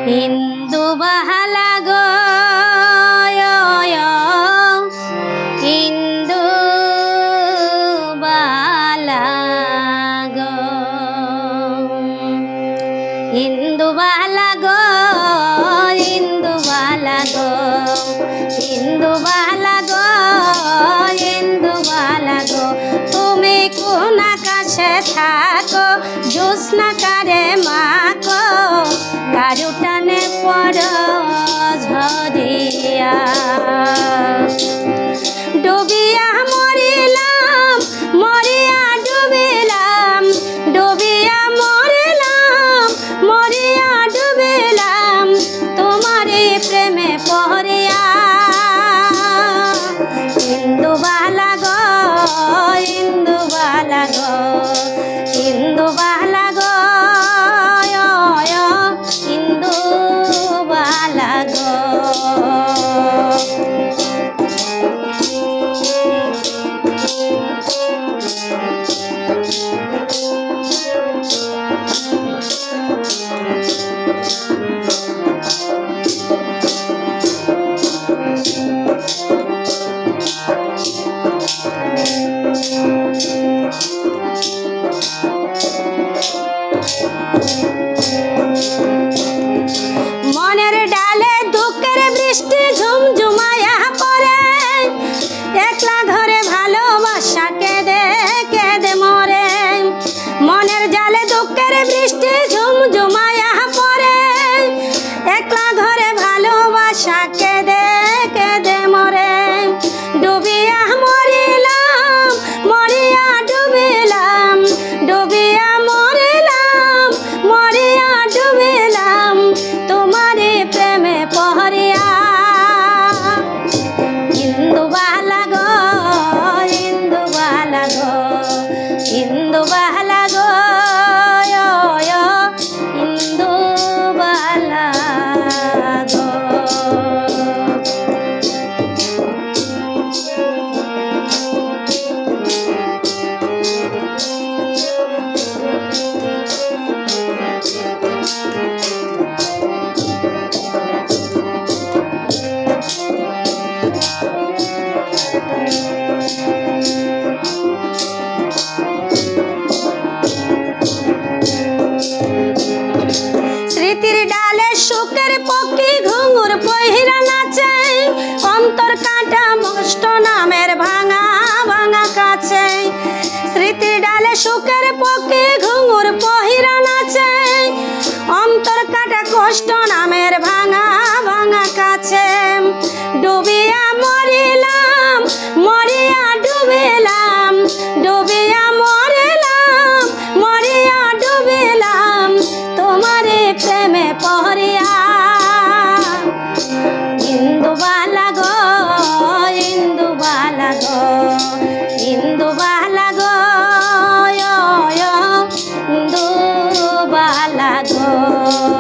হিন্দু বাহালা গো হিন্দু বালা গো হিন্দু বালা গো হিন্দু বালা গো হিন্দু বালা গো হিন্দু বালা গো তুমি কোন আকাশে থাকো জ্যোৎস্না কারে মাখো কারু টানে পড়ো ঝরিয়া ডুবিয়া মরিলাম মরিয়া ডুবিলাম ডুবিয়া মরিলাম মরিয়া ডুবিলাম তোমারই প্রেমে পড়িয়া হিন্দু বালা গো হিন্দু বালা গো হিন্দু বালা গো হিন্দু বালা গো মনের ডালে দুঃখের বৃষ্টি ঝুমঝুমায়া পড়ে একলা ঘরে ভালোবাসা কেঁদে কেঁদে মরে মনের জালে দুঃখের বৃষ্টি ঝুমঝুমায়া পড়ে একলা ঘরে ভালোবাসা কেঁদে কেঁদে মরে ডুবিয়া মরিলাম মরিয়া ডুবিলাম ডুবিয়া মরিলাম মরিয়া ডুবিলাম তোমারে প্রেমে পহরিয়া হিন্দু বালা গো হিন্দু বালা গো হিন্দু বালা গো হিন্দু বালা গো স্মৃতির ডালে সুখের পক্ষী ঘুঙুর পহিরা নাচে অন্তর কাটা মষ্ট নামের ভাঙা ভাঙা কাছে স্মৃতির ডালে সুখের পক্ষী ঘুঙুর পহিরা নাচে অন্তর কাটা কষ্ট নামের ভাঙা ভাঙা কাছে ডুবিয়া মরিলাম মরিয়া ডুবিলাম ডুবিয়া মরিলাম মরিয়া ডুবিলাম তোমারে প্রেমে পহরিয়া হিন্দু বালা গো হিন্দু বালা গো হিন্দু বালা গো হিন্দু বালা গো